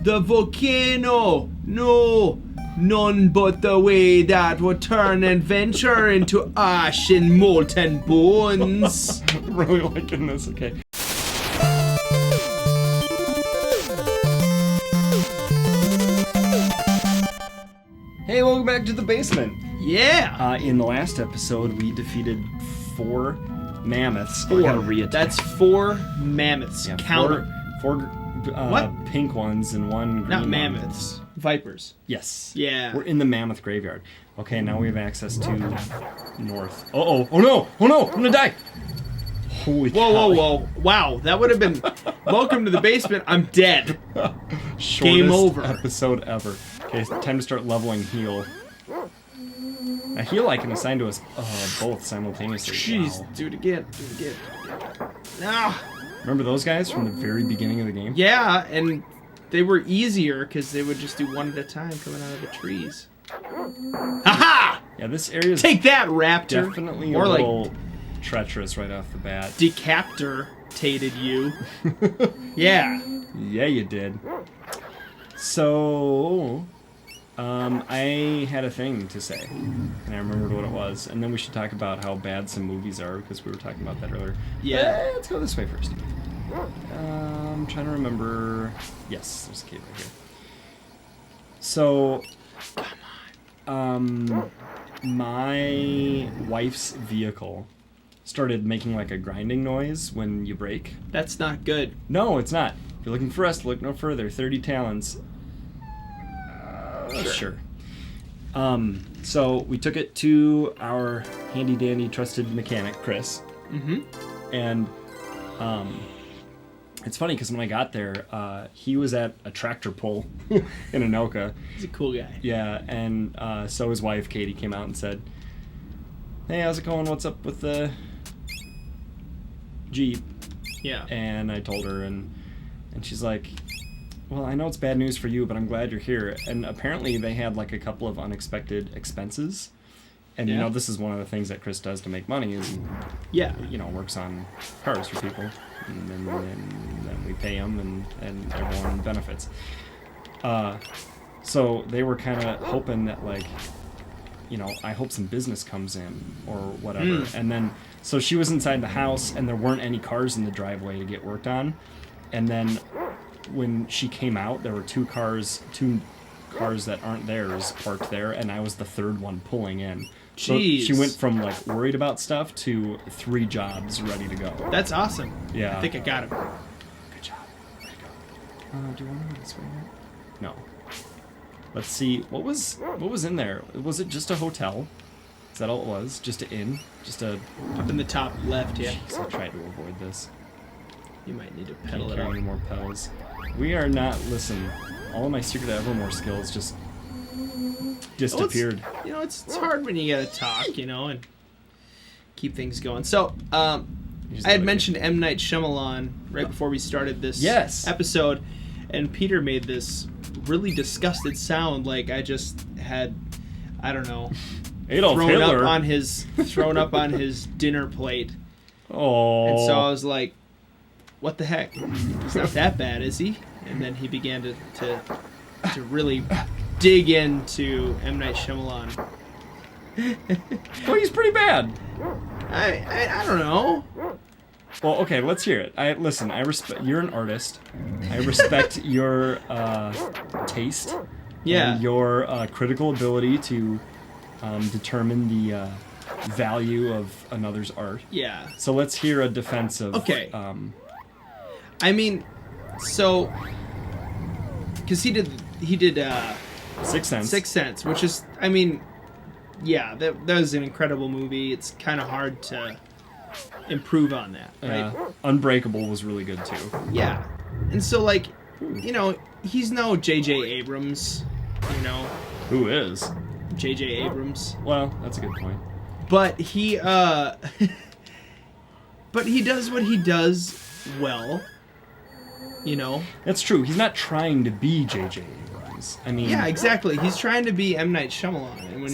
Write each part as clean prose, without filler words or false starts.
The volcano! No! None but the way that would turn adventure into ash and molten bones. I'm really liking this, okay. Hey, welcome back to the basement. Yeah! In the last episode, we defeated 4 mammoths. I gotta read it. That's 4 mammoths. Yeah, Count four What? pink ones and 1 green Not one. mammoths. Vipers. Yes. Yeah. We're in the mammoth graveyard. Okay, now we have access to north. Oh no! I'm gonna die! Holy cow. Whoa. Wow, that would have been... Welcome to the basement. I'm dead. Shortest Game over. episode ever. Okay, time to start leveling heal. A heal I can assign to us both simultaneously. Jeez, Wow. do it again. No. Remember those guys from the very beginning of the game? Yeah, and they were easier because they would just do one at a time coming out of the trees. Ha-ha! Yeah, this area is Take that, raptor! definitely Or a like little treacherous right off the bat. decapitated you. Yeah. Yeah, you did. So, I had a thing to say, and I remembered what it was, and then we should talk about how bad some movies are, because we were talking about that earlier. Yeah. Let's go this way first. I'm trying to remember... Yes, there's a cave right here. So, my wife's vehicle started making like a grinding noise when you brake. That's not good. No, it's not. If you're looking for us, look no further. 30 talons. Sure. So we took it to our handy dandy trusted mechanic, Chris. Mm-hmm. And it's funny because when I got there, he was at a tractor pull in Anoka. He's a cool guy. Yeah, and so his wife, Katie, came out and said, "Hey, how's it going? What's up with the Jeep?" Yeah. And I told her, and she's like, "Well, I know it's bad news for you, but I'm glad you're here." And apparently they had like a couple of unexpected expenses. And you Yeah. know, this is one of the things that Chris does to make money is, Yeah. you know, works on cars for people. And then we pay them and everyone benefits. So they were kind of hoping that, like, you know, I hope some business comes in or whatever. And then, so she was inside the house and there weren't any cars in the driveway to get worked on. And then when she came out, there were two cars that aren't theirs parked there, and I was the third one pulling in. So Jeez. she went from like worried about stuff to 3 jobs ready to go. That's awesome. Yeah. I think I got him. Good job. Way to go. Do you want to go this way yet? No. Let's see. What was in there? Was it just a hotel? Is that all it was? Just an inn? Just a... Up in the top left, yeah. Jeez, I tried to avoid this. You might need to Can't pedal it carry up. any more pedals. We are not... Listen, all of my Secret Evermore skills just disappeared. You know, it's hard when you gotta talk, you know, and keep things going. So, I had mentioned M. Night Shyamalan right before we started this episode, and Peter made this really disgusted sound like I just had, I don't know, Adolf thrown Hitler. up on his dinner plate. Oh. And so I was like, what the heck? He's not that bad, is he? And then he began to really dig into M. Night Shyamalan. Well, he's pretty bad. I don't know. Well, okay, let's hear it. I respect. You're an artist. I respect your taste. Yeah. And your critical ability to determine the value of another's art. Yeah. So let's hear a defense of. Okay. I mean, so, because he did Sixth Sense. Sixth Sense, which is, I mean, yeah, that was an incredible movie. It's kind of hard to improve on that, right? Unbreakable was really good too. Yeah. And so, like, you know, he's no J.J. Abrams, you know. Who is? J.J. Abrams. Well, that's a good point. But he does what he does well, you know. That's true. He's not trying to be J.J. Abrams. I mean... Yeah, exactly. He's trying to be M. Night Shyamalan, and when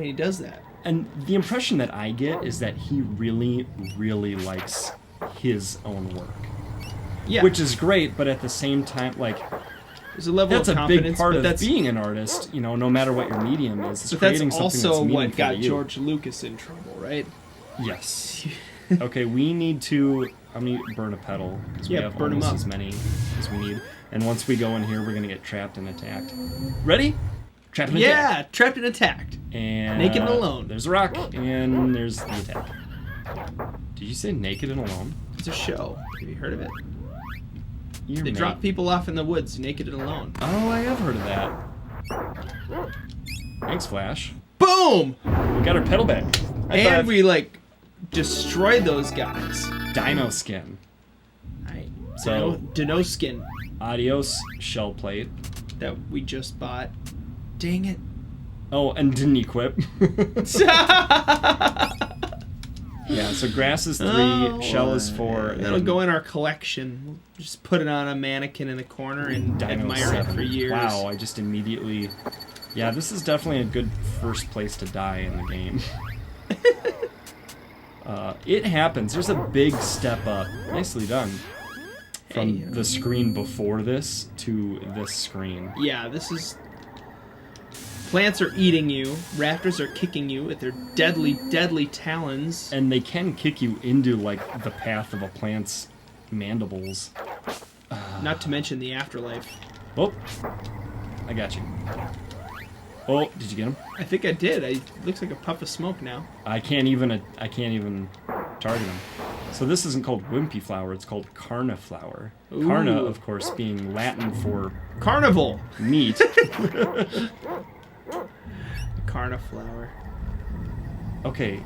he does that. And the impression that I get is that he really, really likes his own work. Yeah. Which is great, but at the same time, like, There's a level that's of confidence. That's a big part of being an artist, you know, no matter what your medium is. It's creating something that's meaningful to you. That's also what got George Lucas in trouble, right? Yes. Okay, we need to... I'm going to burn a petal, because we have almost as many as we need. And once we go in here, we're going to get trapped and attacked. Ready? Trapped and attacked. Yeah, trapped and attacked. And naked and alone. There's a rock, and there's the attack. Did you say naked and alone? It's a show. Have you heard of it? They drop people off in the woods, naked and alone. Oh, I have heard of that. Thanks, Flash. Boom! We got our pedal back. And we, like, destroyed those guys. Dino skin. Alright. So, Dino skin. Adios, shell plate. That we just bought. Dang it. Oh, and didn't equip. Yeah, so grass is 3, shell is 4. That'll go in our collection. We'll just put it on a mannequin in the corner and admire it for years. Wow, I just immediately... Yeah, this is definitely a good first place to die in the game. It happens. There's a big step up. Nicely done. From the screen before this to this screen. Yeah, this is... Plants are eating you. Raptors are kicking you with their deadly, deadly talons. And they can kick you into, like, the path of a plant's mandibles. Not to mention the afterlife. Oh, I got you. Oh, did you get him? I think I did. It looks like a puff of smoke now. I can't even target him. So this isn't called wimpy flower, it's called carniflower. Ooh. Carna, of course, being Latin for... Carnival! Meat. Carniflower. Okay,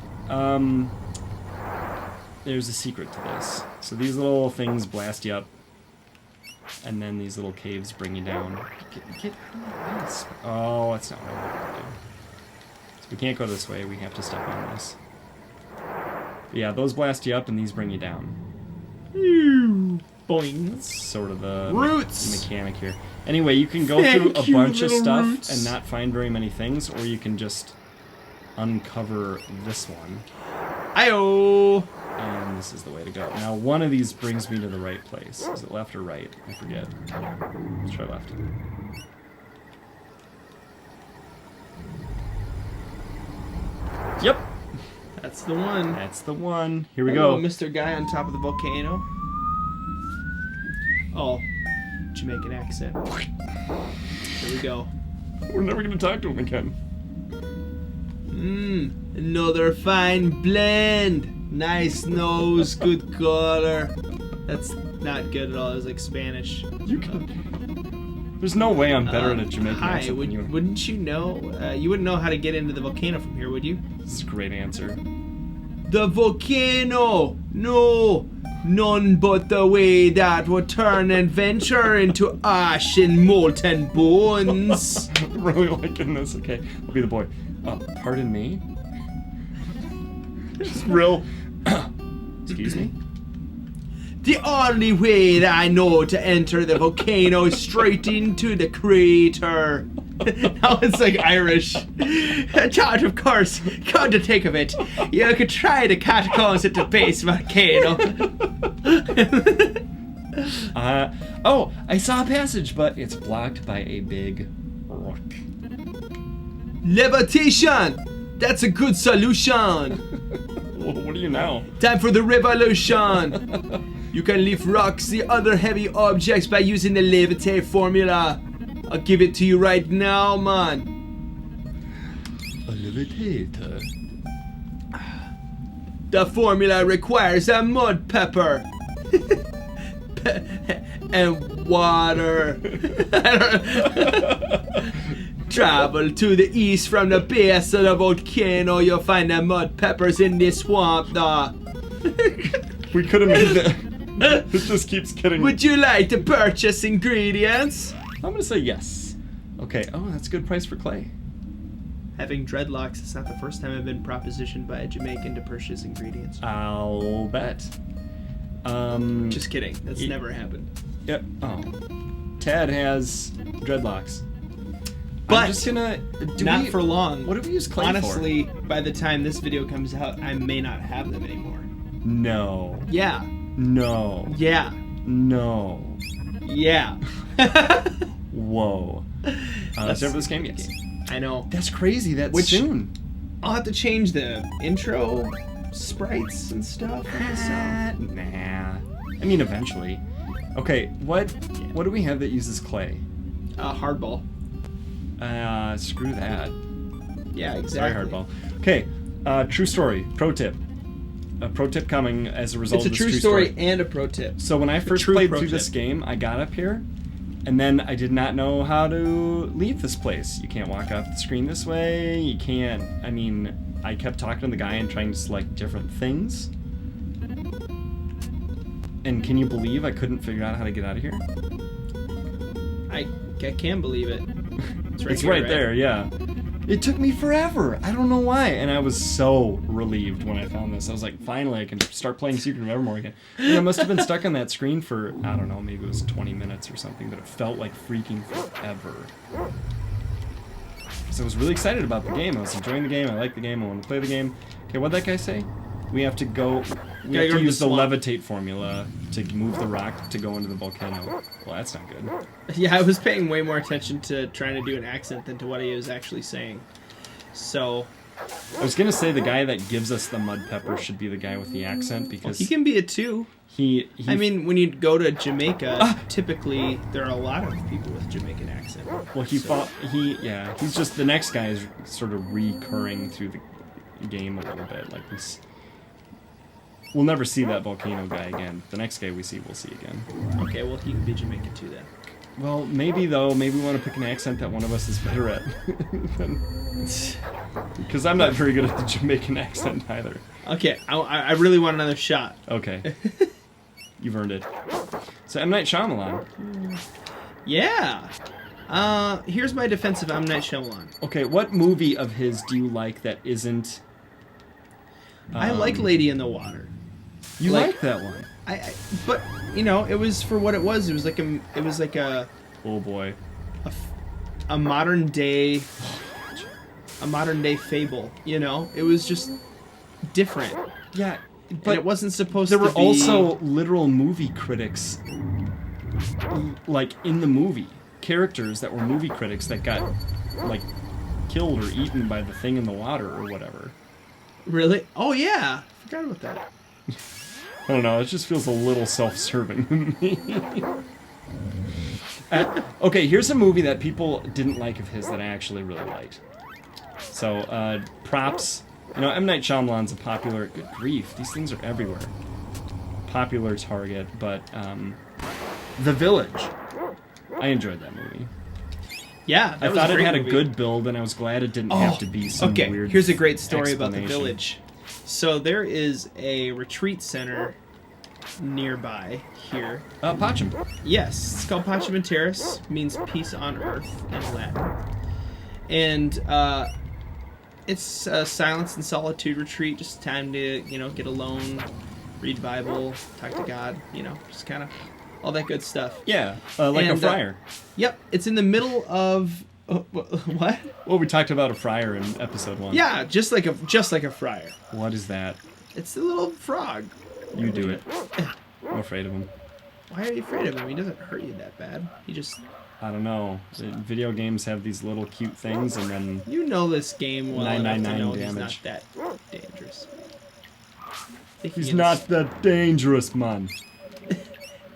there's a secret to this. So these little things blast you up, and then these little caves bring you down. Get this. Oh, that's not what I wanted to do. So we can't go this way, we have to step on this. But yeah, those blast you up, and these bring you down. Boing. That's sort of the roots mechanic here. Anyway, you can go through a bunch of stuff and not find very many things, or you can just uncover this one. Ayo! And this is the way to go. Now, one of these brings me to the right place. Is it left or right? I forget. Let's try left. Yep. That's the one. That's the one. Here we go. Mr. Guy on top of the volcano. Oh, Jamaican accent. Here we go. We're never going to talk to him again. Another fine blend. Nice nose, good color. That's not good at all. It was like Spanish. There's no way I'm better at a Jamaican accent than you. Wouldn't you know? You wouldn't know how to get into the volcano from here, would you? This is a great answer. The volcano! No! None but the way that would turn adventure into ash and molten bones. I'm really liking this. Okay, I'll be the boy. Pardon me? Just real... Excuse me? The only way that I know to enter the volcano is straight into the crater. Now it's like Irish. George, of course, come to think of it, you could try the catacombs at the base volcano. Oh, I saw a passage, but it's blocked by a big rock. Levitation! That's a good solution. Well, what are you now? Time for the revolution. You can lift rocks, the other heavy objects by using the levitate formula. I'll give it to you right now, man. A levitator. The formula requires a mud pepper. And water. Travel to the east from the base of the volcano. You'll find the mud peppers in this swamp, though. We could have made that. It just keeps getting... Would you like to purchase ingredients? I'm gonna say yes. Okay, oh, that's a good price for clay. Having dreadlocks, it's not the first time I've been propositioned by a Jamaican to purchase ingredients. I'll bet. Just kidding. That's never happened. Yep. Oh. Ted has dreadlocks. But I'm just gonna... not for long. What do we use clay Honestly, by the time this video comes out, I may not have them anymore. No. Yeah. No. Yeah. No. Yeah. Whoa. Let's over this game, yes. I know. That's crazy. That's soon. I'll have to change the intro sprites and stuff. Nah. I mean, eventually. Okay, what do we have that uses clay? Hardball. Screw that. Yeah, exactly. Sorry, hardball. Okay, true story. Pro tip. A pro tip coming as a result of this true story and a pro tip. So when I first played through this game, I got up here, and then I did not know how to leave this place. You can't walk off the screen this way. You can't... I mean, I kept talking to the guy and trying to select different things. And can you believe I couldn't figure out how to get out of here? I can believe it. It's right there, yeah. It took me forever. I don't know why. And I was so relieved when I found this. I was like, finally, I can start playing Secret of Evermore again. And I must have been stuck on that screen for, I don't know, maybe it was 20 minutes or something, but it felt like freaking forever. So I was really excited about the game. I was enjoying the game. I liked the game. I wanted to play the game. Okay, what'd that guy say? We have to go... We have to use the levitate formula to move the rock to go into the volcano. Well, that's not good. Yeah, I was paying way more attention to trying to do an accent than to what he was actually saying. So... I was gonna say the guy that gives us the mud pepper should be the guy with the accent, because... he can be it too. I mean, when you go to Jamaica, typically there are a lot of people with Jamaican accent. Well, he's just... The next guy is sort of recurring through the game a little bit. Like, we'll never see that volcano guy again. The next guy we see, we'll see again. Okay, well, he can be Jamaican too then. Well, maybe though. Maybe we want to pick an accent that one of us is better at. Because I'm not very good at the Jamaican accent either. Okay, I really want another shot. Okay. You've earned it. So M. Night Shyamalan. Yeah. Here's my defense of M. Night Shyamalan. Okay, what movie of his do you like that isn't... I like Lady in the Water. You like that one? But you know, it was for what it was. It was like a oh boy, a modern day fable. You know, it was just different. Yeah, but and it wasn't supposed. There to were be... also literal movie critics, like in the movie, characters that were movie critics that got like killed or eaten by the thing in the water or whatever. Really? Oh yeah, I forgot about that. I don't know, it just feels a little self-serving to me. Okay, here's a movie that people didn't like of his that I actually really liked. So, props. You know, M. Night Shyamalan's a popular... Good grief, these things are everywhere. Popular target, but, The Village. I enjoyed that movie. Yeah, I thought it had a good build, and I was glad it didn't have to be some weird... Here's a great story about The Village. So there is a retreat center nearby here. Pacham. Yes, it's called Pacham Terrace. Means peace on earth in Latin. And it's a silence and solitude retreat. Just time to, you know, get alone, read the Bible, talk to God. You know, just kind of all that good stuff. Yeah, like a friar. Yep, it's in the middle of. What? Well, we talked about a friar in episode 1. Yeah, just like a friar. What is that? It's a little frog. You do it. I'm afraid of him. Why are you afraid of him? He doesn't hurt you that bad. He just... I don't know. Video games have these little cute things, and then... You know this game well enough to know damage. He's not that dangerous. He's not that dangerous, man.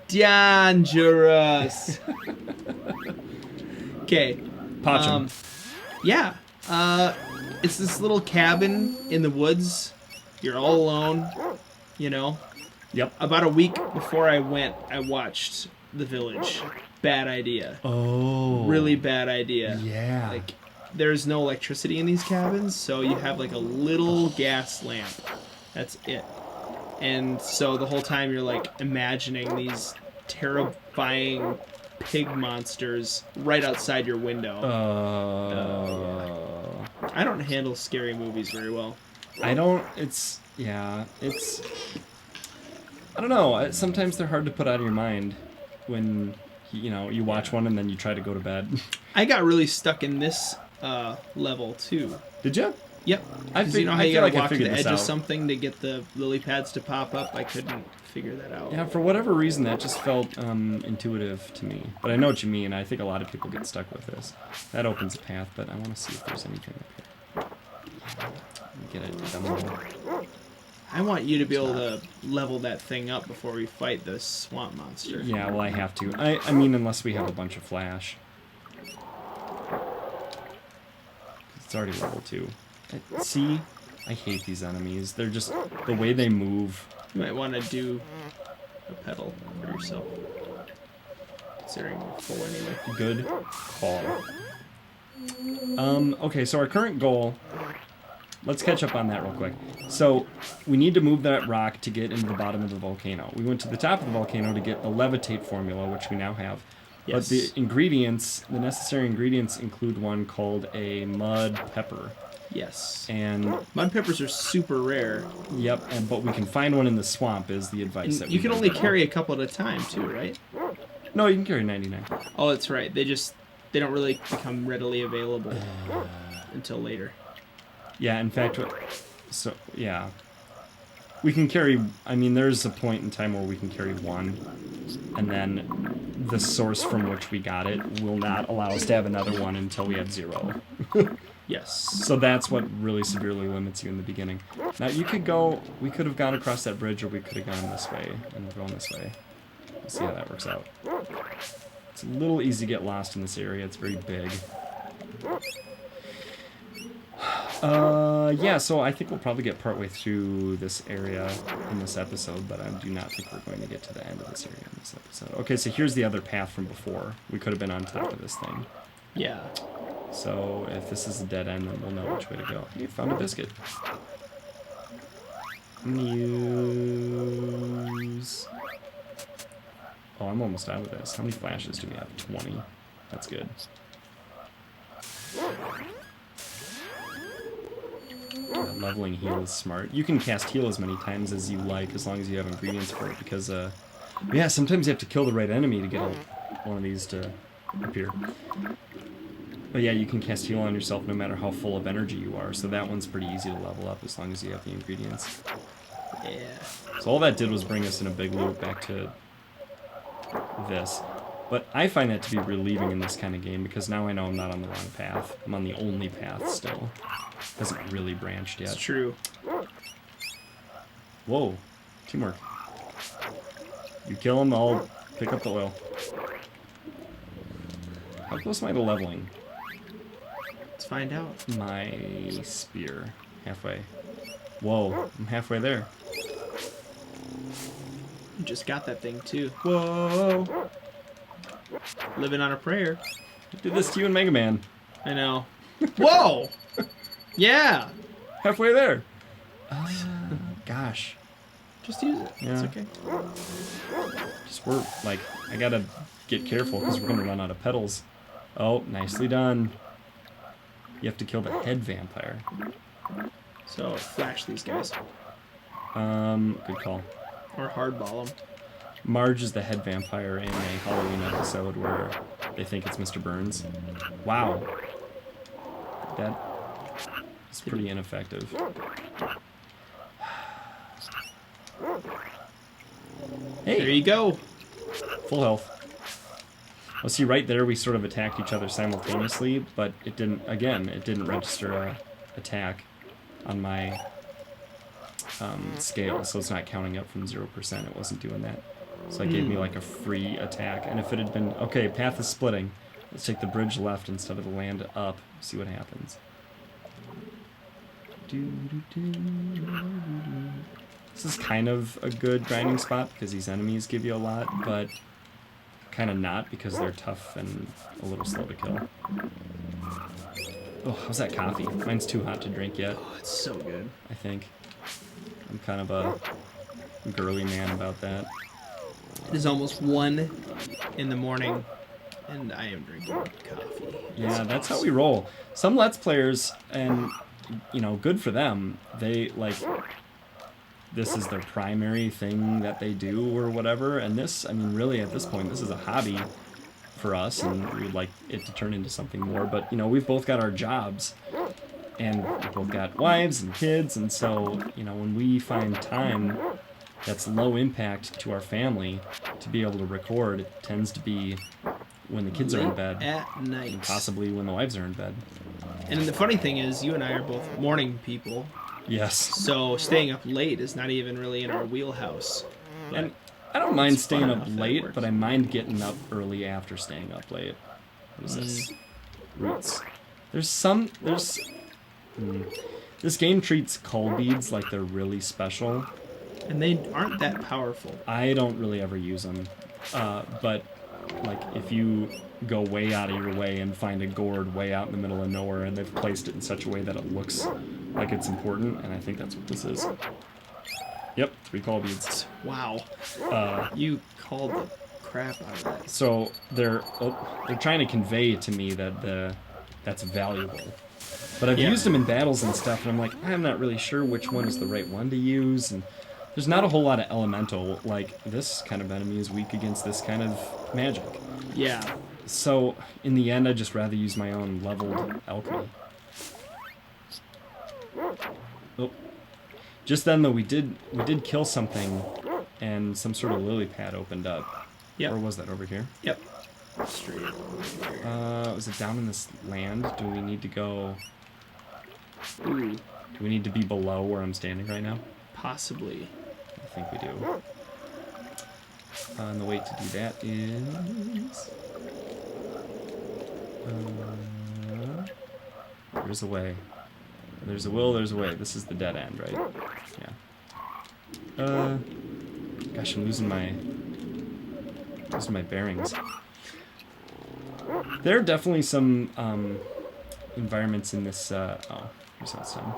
Dangerous. Okay. Pacham. Yeah. It's this little cabin in the woods. You're all alone, you know. Yep. About a week before I went, I watched The Village. Bad idea. Oh. Really bad idea. Yeah. Like, there's no electricity in these cabins, so you have like a little gas lamp. That's it. And so the whole time you're like imagining these terrifying pig monsters right outside your window. I don't handle scary movies very well. I don't know. Sometimes they're hard to put out of your mind when, you know, you watch one and then you try to go to bed. I got really stuck in this level too. Did you? Yep. You know how you gotta walk to the edge of something to get the lily pads to pop up? I couldn't figure that out. Yeah, for whatever reason, that just felt intuitive to me. But I know what you mean. I think a lot of people get stuck with this. That opens a path, but I want to see if there's anything up here. Get a demo. I want you to be able to level that thing up before we fight the swamp monster. Yeah, well, I have to. I mean, unless we have a bunch of flash. It's already level 2. See? I hate these enemies. They're just... the way they move. You might want to do a pedal for yourself. Considering you're full anyway. Good call. Okay, so our current goal... let's catch up on that real quick. So, we need to move that rock to get into the bottom of the volcano. We went to the top of the volcano to get the levitate formula, which we now have. Yes. But the ingredients, the necessary ingredients include one called a mud pepper. Yes. And mud peppers are super rare. Yep, but we can find one in the swamp is the advice that we you can only carry a couple at a time too, right? No, you can carry 99. Oh, that's right. They don't really become readily available until later. Yeah, in fact, so yeah. We can carry, I mean, there's a point in time where we can carry one, and then the source from which we got it will not allow us to have another one until we have 0. Yes. So that's what really severely limits you in the beginning. Now, we could have gone across that bridge, or we could have gone this way, and we're going this way. Let's see how that works out. It's a little easy to get lost in this area. It's very big. Yeah, so I think we'll probably get partway through this area in this episode, but I do not think we're going to get to the end of this area in this episode. Okay, so here's the other path from before. We could have been on top of this thing. Yeah. So if this is a dead end, then we'll know which way to go. You found a biscuit. News. Oh, I'm almost out of this. How many flashes do we have? 20. That's good. Leveling heal is smart. You can cast heal as many times as you like, as long as you have ingredients for it, because, yeah, sometimes you have to kill the right enemy to get one of these to appear. But yeah, you can cast heal on yourself no matter how full of energy you are, so that one's pretty easy to level up as long as you have the ingredients. Yeah. So all that did was bring us in a big loop back to this. But I find that to be relieving in this kind of game, because now I know I'm not on the wrong path. I'm on the only path still. Hasn't really branched yet. It's true. Whoa. Teamwork. You kill him, I'll pick up the oil. How close am I to leveling? Let's find out. My spear. Halfway. Whoa. I'm halfway there. You just got that thing, too. Whoa. Living on a prayer. I did this to you in Mega Man. I know. Whoa! Yeah! Halfway there. Gosh. Just use it. Yeah. It's okay. Just I gotta get careful because we're gonna run out of petals. Oh, nicely done. You have to kill the head vampire. So, flash these guys. Good call. Or hardball them. Marge is the head vampire in a Halloween episode where they think it's Mr. Burns. Wow. That is pretty ineffective. Hey! There you go. Full health. Well, see, right there we sort of attacked each other simultaneously, but it didn't register a attack on my scale, so it's not counting up from 0%. It wasn't doing that. So it gave me like a free attack. And if it had been, okay, path is splitting. Let's take the bridge left instead of the land up. See what happens. This is kind of a good grinding spot because these enemies give you a lot, but kind of not because they're tough and a little slow to kill. Oh, how's that coffee? Mine's too hot to drink yet. Oh, it's so good. I think. I'm kind of a girly man about that. It is almost 1 in the morning, and I am drinking coffee. Yeah, that's how we roll. Some Let's Players, and, you know, good for them, they, like, this is their primary thing that they do or whatever, and this, I mean, really, at this point, this is a hobby for us, and we'd like it to turn into something more, but, you know, we've both got our jobs, and we both got wives and kids, and so, when we find time that's low impact to our family to be able to record, it tends to be when the kids are in bed. At night. And possibly when the wives are in bed. And the funny thing is, you and I are both morning people. Yes. So staying up late is not even really in our wheelhouse. And I don't mind staying up late, but I mind getting up early after staying up late. What is this? Roots. This game treats cull beads like they're really special. And they aren't that powerful. I don't really ever use them. But, if you go way out of your way and find a gourd way out in the middle of nowhere, and they've placed it in such a way that it looks like it's important, and I think that's what this is. Yep, 3 cull beads. Wow. You called the crap out of that. So they're trying to convey to me that that's valuable. But I've used them in battles and stuff, and I'm like, I'm not really sure which one is the right one to use, and there's not a whole lot of elemental, like this kind of enemy is weak against this kind of magic. Yeah. So in the end, I'd just rather use my own leveled alchemy. Oh. Just then, though, we did kill something, and some sort of lily pad opened up. Yep. Or was that over here? Yep. Straight over here. Was it down in this land? Do we need to go... Ooh. Do we need to be below where I'm standing right now? Possibly. I think we do. And the way to do that is... there's a way. There's a will, there's a way. This is the dead end, right? Yeah. Gosh, I'm losing my bearings. There are definitely some environments in this. Oh, here's how it's done.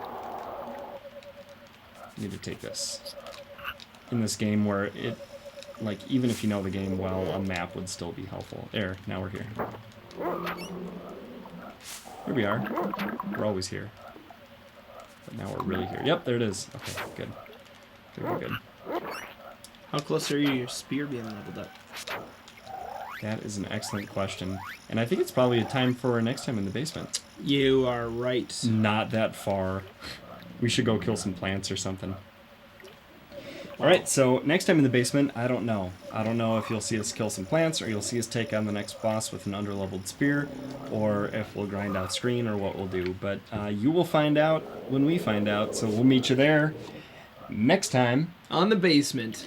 I need to take this. In this game where it, even if you know the game well, a map would still be helpful. There, now we're here. Here we are. We're always here. But now we're really here. Yep, there it is. Okay, good. Good. How close are you to your spear being leveled up? That is an excellent question. And I think it's probably a time for next time in the basement. You are right. Not that far. We should go kill some plants or something. Alright, so next time in the basement, I don't know. I don't know if you'll see us kill some plants, or you'll see us take on the next boss with an underleveled spear, or if we'll grind out screen, or what we'll do. But you will find out when we find out, so we'll meet you there next time. On the basement.